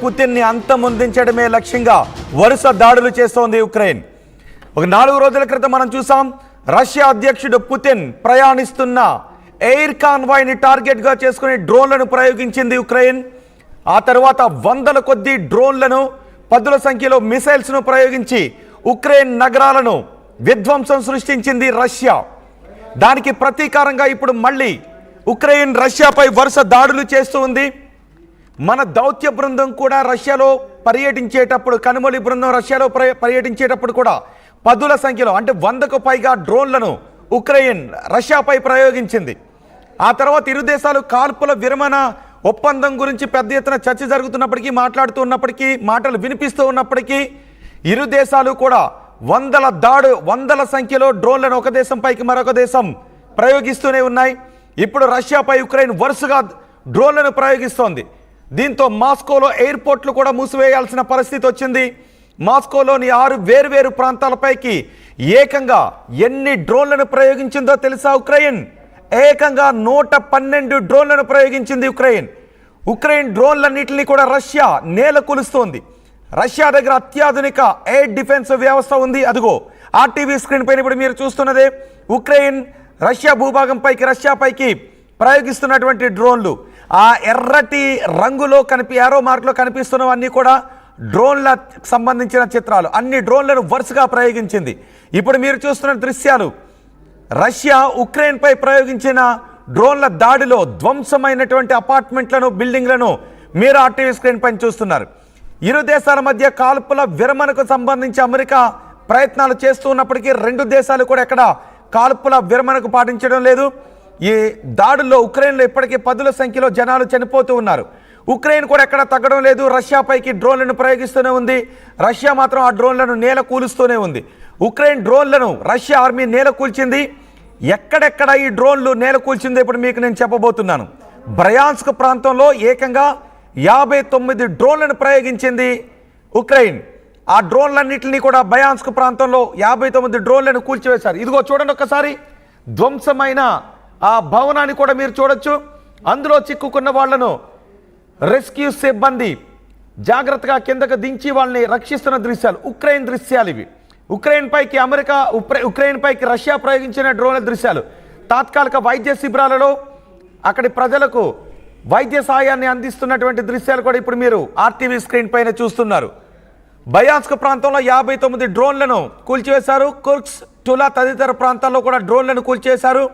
పుతిన్ని అంతమొందించడమే లక్ష్యంగా వరుస దాడులు చేస్తోంది ఉక్రెయిన్. ఒక 4 రోజుల క్రితం మనం చూసాం రష్యా అధ్యక్షుడు పుతిన్ ప్రయాణిస్తున్న ఎయిర్ కాన్వాయ్ని టార్గెట్గా చేసుకుని డ్రోన్లను ప్రయోగించింది ఉక్రెయిన్. ఆ తర్వాత వందల కొద్దీ డ్రోన్లను, పదుల సంఖ్యలో మిసైల్స్ను ప్రయోగించి ఉక్రెయిన్ నగరాలను విధ్వంసం సృష్టించింది రష్యా. దానికి ప్రతీకారంగా ఇప్పుడు మళ్ళీ ఉక్రెయిన్ రష్యాపై వరుస దాడులు చేస్తూ ఉంది. మన దౌత్య బృందం కూడా రష్యాలో పర్యటించేటప్పుడు, కనుమలి బృందం రష్యాలో పర్యటించేటప్పుడు కూడా పదుల సంఖ్యలో అంటే 100కు పైగా డ్రోన్లను ఉక్రెయిన్ రష్యాపై ప్రయోగించింది. ఆ తర్వాత ఇరు దేశాలు కాల్పుల విరమణ ఒప్పందం గురించి పెద్ద ఎత్తున చర్చ జరుగుతున్నప్పటికీ, మాట్లాడుతున్నప్పటికీ, మాటలు వినిపిస్తూ ఉన్నప్పటికీ ఇరు దేశాలు కూడా వందల సంఖ్యలో డ్రోన్లను ఒక దేశం పైకి మరొక దేశం ప్రయోగిస్తూనే ఉన్నాయి. ఇప్పుడు రష్యాపై ఉక్రెయిన్ వరుసగా డ్రోన్లను ప్రయోగిస్తోంది. దీంతో మాస్కోలో ఎయిర్పోర్ట్లు కూడా మూసివేయాల్సిన పరిస్థితి వచ్చింది. మాస్కోలోని 6 వేర్వేరు ప్రాంతాలపైకి ఏకంగా ఎన్ని డ్రోన్లను ప్రయోగించిందో తెలుసా? ఉక్రెయిన్ ఏకంగా 112 డ్రోన్లను ప్రయోగించింది. ఉక్రెయిన్ డ్రోన్లన్నింటినీ కూడా రష్యా నేల కూలుస్తోంది. రష్యా దగ్గర అత్యాధునిక ఎయిర్ డిఫెన్స్ వ్యవస్థ ఉంది. అదిగో ఆర్టీవీ స్క్రీన్ పైన ఇప్పుడు మీరు చూస్తున్నదే ఉక్రెయిన్ రష్యా భూభాగంపైకి, రష్యాపైకి ప్రయోగిస్తున్నటువంటి డ్రోన్లు. ఆ ఎర్రటి రంగులో ఏరో మార్కులో కనిపిస్తున్నవన్నీ కూడా డ్రోన్లకు సంబంధించిన చిత్రాలు. అన్ని డ్రోన్లను వరుసగా ప్రయోగించింది. ఇప్పుడు మీరు చూస్తున్న దృశ్యాలు రష్యా ఉక్రెయిన్పై ప్రయోగించిన డ్రోన్ల దాడిలో ధ్వంసమైనటువంటి అపార్ట్మెంట్లను, బిల్డింగ్లను మీరు ఆర్టీవీ స్క్రీన్ పైన చూస్తున్నారు. ఇరు దేశాల మధ్య కాల్పుల విరమణకు సంబంధించి అమెరికా ప్రయత్నాలు చేస్తూ ఉన్నప్పటికీ 2 దేశాలు కూడా ఎక్కడ కాల్పుల విరమణకు పాటించడం లేదు. ఈ దాడుల్లో ఉక్రెయిన్లో ఇప్పటికీ పదుల సంఖ్యలో జనాలు చనిపోతూ ఉన్నారు. ఉక్రెయిన్ కూడా ఎక్కడ తగ్గడం లేదు. రష్యాపైకి డ్రోన్లను ప్రయోగిస్తూనే ఉంది. రష్యా మాత్రం ఆ డ్రోన్లను నేల కూలుస్తూనే ఉంది. ఉక్రెయిన్ డ్రోన్లను రష్యా ఆర్మీ నేల కూల్చింది. ఎక్కడెక్కడ ఈ డ్రోన్లు నేల కూల్చిందో ఇప్పుడు మీకు నేను చెప్పబోతున్నాను. బ్రయాన్స్క్ ప్రాంతంలో ఏకంగా 59 డ్రోన్లను ప్రయోగించింది ఉక్రెయిన్. ఆ డ్రోన్లన్నింటినీ కూడా బ్రయాన్స్క్ ప్రాంతంలో 59 డ్రోన్లను కూల్చివేశారు. ఇదిగో చూడండి ఒక్కసారి, ధ్వంసమైన ఆ భవనాన్ని కూడా మీరు చూడొచ్చు. అందులో చిక్కుకున్న వాళ్లను రెస్క్యూ సిబ్బంది జాగ్రత్తగా కిందకు దించి వాళ్ళని రక్షిస్తున్న దృశ్యాలు, ఉక్రెయిన్ దృశ్యాలు ఇవి. ఉక్రెయిన్ పైకి రష్యా ప్రయోగించిన డ్రోన్ల దృశ్యాలు. తాత్కాలిక వైద్య శిబిరాలలో అక్కడి ప్రజలకు వైద్య సాయాన్ని అందిస్తున్నటువంటి దృశ్యాలు కూడా ఇప్పుడు మీరు ఆర్టీవీ స్క్రీన్ పైన చూస్తున్నారు. బ్రయాన్స్క్ ప్రాంతంలో 59 డ్రోన్లను కూల్చివేశారు. కుర్స్క్, టులా తదితర ప్రాంతాల్లో కూడా డ్రోన్లను కూల్చివేశారు.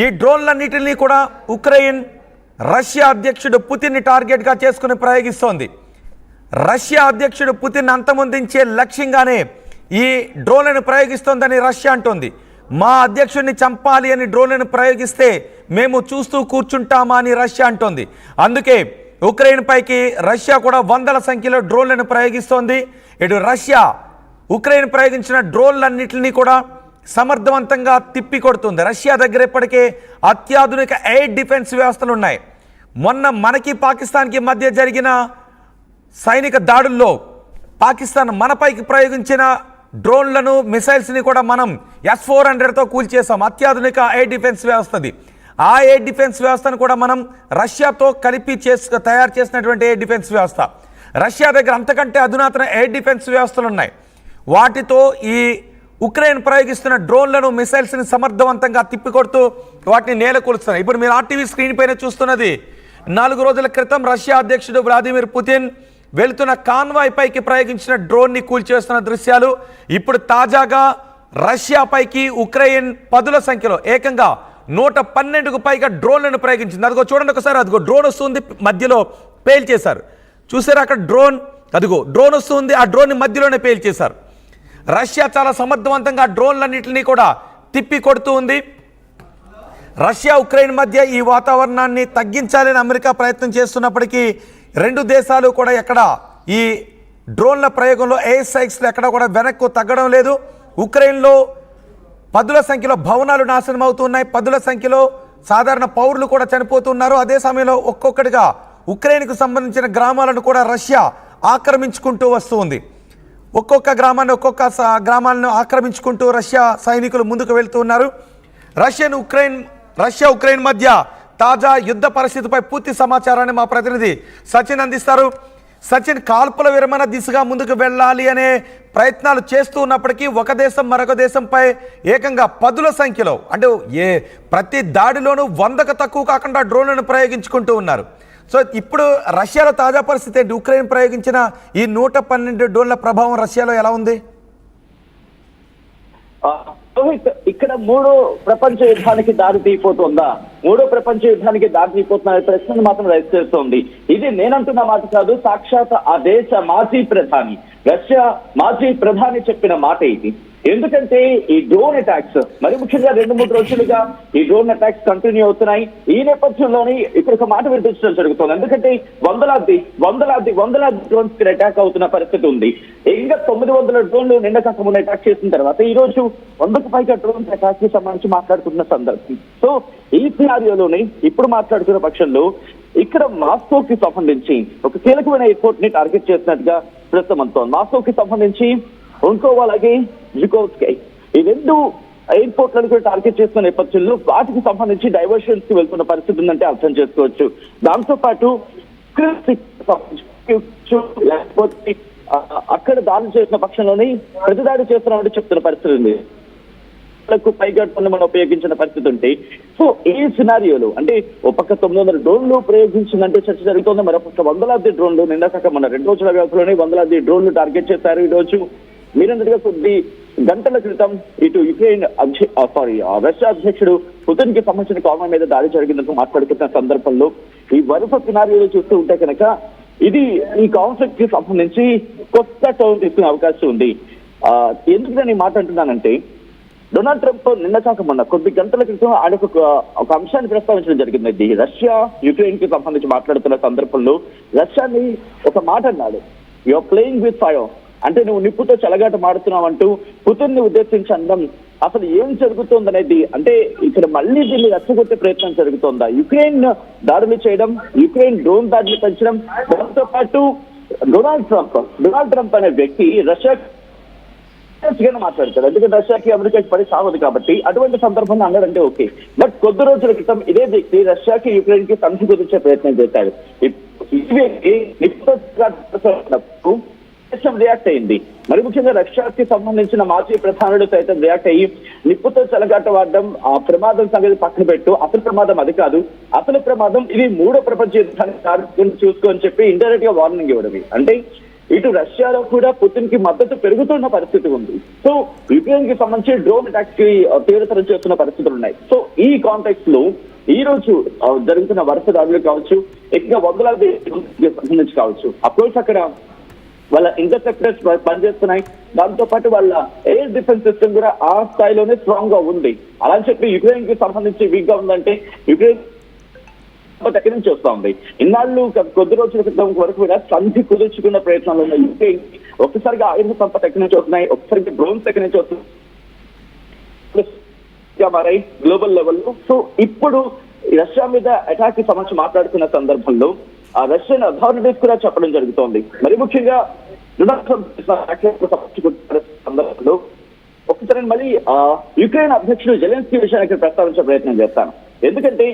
ఈ డ్రోన్లన్నిటినీ కూడా ఉక్రెయిన్ రష్యా అధ్యక్షుడు పుతిన్ని టార్గెట్గా చేసుకుని ప్రయోగిస్తోంది. రష్యా అధ్యక్షుడు పుతిన్ అంతమొందించే లక్ష్యంగానే ఈ డ్రోన్లను ప్రయోగిస్తోందని రష్యా అంటోంది. మా అధ్యక్షుడిని చంపాలి అని డ్రోన్లను ప్రయోగిస్తే మేము చూస్తూ కూర్చుంటామా అని రష్యా అంటోంది. అందుకే ఉక్రెయిన్ పైకి రష్యా కూడా వందల సంఖ్యలో డ్రోన్లను ప్రయోగిస్తోంది. ఇటు రష్యా ఉక్రెయిన్ ప్రయోగించిన డ్రోన్లన్నింటినీ కూడా సమర్థవంతంగా తిప్పికొడుతుంది. రష్యా దగ్గర ఇప్పటికే అత్యాధునిక ఎయిర్ డిఫెన్స్ వ్యవస్థలు ఉన్నాయి. మొన్న మనకి పాకిస్తాన్కి మధ్య జరిగిన సైనిక దాడుల్లో పాకిస్తాన్ మనపైకి ప్రయోగించిన డ్రోన్లను, మిసైల్స్ని కూడా మనం S-400తో కూల్చేసాం. అత్యాధునిక ఎయిర్ డిఫెన్స్ వ్యవస్థది. ఆ ఎయిర్ డిఫెన్స్ వ్యవస్థను కూడా మనం రష్యాతో కలిపి తయారు చేసినటువంటి ఎయిర్ డిఫెన్స్ వ్యవస్థ. రష్యా దగ్గర అంతకంటే అధునాతన ఎయిర్ డిఫెన్స్ వ్యవస్థలు ఉన్నాయి. వాటితో ఈ ఉక్రెయిన్ ప్రయోగిస్తున్న డ్రోన్లను, మిసైల్స్ని సమర్థవంతంగా తిప్పికొడుతూ వాటిని నేల కూలుస్తున్నాయి. ఇప్పుడు మీరు ఆర్టీవీ స్క్రీన్ పైన చూస్తున్నది 4 రోజుల క్రితం రష్యా అధ్యక్షుడు వ్లాదిమిర్ పుతిన్ వెళుతున్న కాన్వాయ్ పైకి ప్రయోగించిన డ్రోన్ని కూల్చివేస్తున్న దృశ్యాలు. ఇప్పుడు తాజాగా రష్యాపైకి ఉక్రెయిన్ పదుల సంఖ్యలో ఏకంగా 112కు పైగా డ్రోన్లను ప్రయోగించింది. అదిగో చూడండి ఒకసారి, అదిగో డ్రోన్ వస్తుంది, మధ్యలో పేల్చేశారు. చూసారు అక్కడ డ్రోన్, అదిగో డ్రోన్ వస్తుంది, ఆ డ్రోన్ని మధ్యలోనే పేల్చేశారు. రష్యా చాలా సమర్థవంతంగా డ్రోన్లన్నింటినీ కూడా తిప్పి కొడుతూ ఉంది. రష్యా ఉక్రెయిన్ మధ్య ఈ వాతావరణాన్ని తగ్గించాలని అమెరికా ప్రయత్నం చేస్తున్నప్పటికీ 2 దేశాలు కూడా ఎక్కడ ఈ డ్రోన్ల ప్రయోగంలో, ఎయిర్ స్ట్రైక్స్లో ఎక్కడ కూడా వెనక్కు తగ్గడం లేదు. ఉక్రెయిన్లో పదుల సంఖ్యలో భవనాలు నాశనం అవుతున్నాయి. పదుల సంఖ్యలో సాధారణ పౌరులు కూడా చనిపోతున్నారు. అదే సమయంలో ఒక్కొక్కటిగా ఉక్రెయిన్కు సంబంధించిన గ్రామాలను కూడా రష్యా ఆక్రమించుకుంటూ వస్తుంది. ఒక్కొక్క గ్రామాలను ఆక్రమించుకుంటూ రష్యా సైనికులు ముందుకు వెళ్తూ ఉన్నారు. రష్యా ఉక్రెయిన్ మధ్య తాజా యుద్ధ పరిస్థితిపై పూర్తి సమాచారాన్ని మా ప్రతినిధి సచిన్ అందిస్తారు. సచిన్ కాల్పుల విరమణ దిశగా ముందుకు వెళ్ళాలి అనే ప్రయత్నాలు చేస్తూ ఉన్నప్పటికీ ఒక దేశం మరొక దేశంపై ఏకంగా పదుల సంఖ్యలో అంటే ప్రతి దాడిలోనూ 100కు తక్కువ కాకుండా డ్రోన్లను ప్రయోగించుకుంటూ ఉన్నారు. సో ఇప్పుడు రష్యాలో తాజా పరిస్థితి ఏంటి? ఉక్రెయిన్ ప్రయోగించిన ఈ 112 డ్రోన్ల ప్రభావం రష్యాలో ఎలా ఉంది? ఇక్కడ మూడో ప్రపంచ యుద్ధానికి దారి తీయబోతోందా, మూడో ప్రపంచ యుద్ధానికి దారి తీయబోతున్న ప్రశ్నను మాత్రం రైజ్ చేస్తోంది. ఇది నేనంటున్న మాట కాదు, సాక్షాత్ ఆ దేశ మాజీ ప్రధాని, రష్యా మాజీ ప్రధాని చెప్పిన మాట ఇది. ఎందుకంటే ఈ డ్రోన్ అటాక్స్ మరి ముఖ్యంగా 2-3 రోజులుగా ఈ డ్రోన్ అటాక్స్ కంటిన్యూ అవుతున్నాయి. ఈ నేపథ్యంలోనే ఇక్కడ ఒక మాట వినిపించడం జరుగుతుంది. ఎందుకంటే వందలాది డ్రోన్స్ కి అటాక్ అవుతున్న పరిస్థితి ఉంది. ఇంకా 900 డ్రోన్లు నిన్న కాక ముందు అటాక్ చేసిన తర్వాత ఈ రోజు 100కు పైగా డ్రోన్స్ అటాక్ కి సంబంధించి మాట్లాడుతున్న సందర్భం. సో ఈ సినారియోలోనే ఇప్పుడు మాట్లాడుతున్న పక్షంలో ఇక్కడ మాస్కోకి సంబంధించి ఒక కీలకమైన ఎయిర్పోర్ట్ ని టార్గెట్ చేసినట్టుగా ప్రస్తుతం అంటోంది. మాస్కోకి సంబంధించి అలాగే జుకోవ్స్కీ ఈ 2 ఎయిర్పోర్ట్లను కూడా టార్గెట్ చేస్తున్న నేపథ్యంలో వాటికి సంబంధించి డైవర్షన్స్ కి వెళ్తున్న పరిస్థితి ఉందంటే అర్థం చేసుకోవచ్చు. దాంతో పాటు లేకపోతే అక్కడ దాడి చేసిన పక్షంలోనే ప్రతిదాడి చేస్తున్నామంటే చెప్తున్న పరిస్థితి ఉంది. పైగా మనం ఉపయోగించిన పరిస్థితి ఉంటే సో ఈ సినారియోలో అంటే ఒక పక్క 900 డ్రోన్లు ప్రయోగించిందంటే చర్చ జరుగుతుంది. మరొక 100 డ్రోన్లు నిన్న కాక మన 2 రోజుల వ్యవధిలోనే 100 డ్రోన్లు టార్గెట్ చేశారు. ఈ రోజు మీరందరిగా కొద్ది గంటల క్రితం ఇటు యుక్రెయిన్ రష్యా అధ్యక్షుడు పుతిన్ కి సంబంధించిన కాల్మ మీద దాడి జరిగిందంటూ మాట్లాడుతున్న సందర్భంలో ఈ వరుస సినారియోలు చూస్తూ ఉంటే కనుక ఇది ఈ కాన్ఫ్లిక్ట్ కి సంబంధించి కొత్త టర్న్ తీసుకునే అవకాశం ఉంది. ఎందుకు నేను మాట అంటున్నానంటే డొనాల్డ్ ట్రంప్ నిన్న కాక మొన్న కొద్ది గంటల క్రితం ఆయన ఒక అంశాన్ని ప్రస్తావించడం జరిగింది. రష్యా యుక్రెయిన్ కి సంబంధించి మాట్లాడుతున్న సందర్భంలో రష్యాని ఒక మాట అన్నాడు, యూఆర్ ప్లేయింగ్ విత్ ఫైర్, అంటే నువ్వు నిప్పుతో చెలగాట మాడుతున్నావు అంటూ పుతిన్ ని ఉద్దేశించి అనడం అసలు ఏం జరుగుతోందనేది అంటే ఇక్కడ మళ్ళీ దీన్ని రెచ్చగొట్టే ప్రయత్నం జరుగుతోందా, యుక్రెయిన్ దాడులు చేయడం, యుక్రెయిన్ డ్రోన్ దాడులు పెంచడం, దాంతో పాటు డొనాల్డ్ ట్రంప్ అనే వ్యక్తి రష్యా మాట్లాడతారు. ఎందుకంటే రష్యాకి అమెరికాకి పడి సాగదు కాబట్టి అటువంటి సందర్భంలో అన్నాడంటే ఓకే. బట్ కొద్ది రోజుల క్రితం ఇదే వ్యక్తి రష్యాకి యుక్రెయిన్ కి సంధి కుదిర్చే ప్రయత్నం చేశాడు. రియాక్ట్ అయింది. మరి ముఖ్యంగా రష్యాకి సంబంధించిన మాజీ ప్రధానుడు సైతం రియాక్ట్ అయ్యి నిప్పుతో చెలగాట వాడడం, ఆ ప్రమాదం సంగతి పక్కన పెట్టు, అసలు ప్రమాదం అది కాదు, అసలు ప్రమాదం ఇది మూడో ప్రపంచ యుద్ధాన్ని చూసుకో అని చెప్పి ఇండైరెక్ట్ గా వార్నింగ్ ఇవ్వడం. అంటే ఇటు రష్యాలో కూడా పుతిన్ కి మద్దతు పెరుగుతున్న పరిస్థితి ఉంది. సో యుక్రెయిన్ కి సంబంధించి డ్రోన్ అటాక్స్ కి తీవ్రతరం చేస్తున్న పరిస్థితులు ఉన్నాయి. సో ఈ కాంటెక్స్ట్ లో ఈ రోజు జరుగుతున్న వరుస దాడులు కావచ్చు, ఇంకా 100 సంబంధించి కావచ్చు, అప్రోచ్ అక్కడ వాళ్ళ ఇంటర్సెప్టర్స్ పనిచేస్తున్నాయి. దాంతో పాటు వాళ్ళ ఎయిర్ డిఫెన్స్ సిస్టమ్ కూడా ఆ స్థాయిలోనే స్ట్రాంగ్ గా ఉంది. అలా చెప్పి యుక్రెయిన్ కి సంబంధించి వీక్ గా ఉందంటే యుక్రెయిన్ ఎక్కడి నుంచి వస్తా ఉంది. ఇన్నాళ్ళు కొద్ది రోజుల క్రితం వరకు కూడా సంధి కుదుర్చుకున్న ప్రయత్నాలు ఉన్నాయి. యుక్రెయిన్ ఒక్కసారిగా ఆయుధ సంపద ఎక్కడి నుంచి వస్తున్నాయి, ఒక్కసారిగా డ్రోన్స్ ఎక్కడి నుంచి వస్తున్నాయి మారాయి గ్లోబల్ లెవెల్లో. సో ఇప్పుడు రష్యా మీద అటాక్ కి సంబంధించి మాట్లాడుతున్న సందర్భంలో ఆ రష్యన్ అథారిటీస్ కూడా చెప్పడం జరుగుతోంది. మరి ముఖ్యంగా సందర్భంలో ఒకసారి మళ్ళీ యుక్రెయిన్ అధ్యక్షుడు జెలెన్స్కీ విషయాన్ని ప్రస్తావించే ప్రయత్నం చేస్తాను. ఎందుకంటే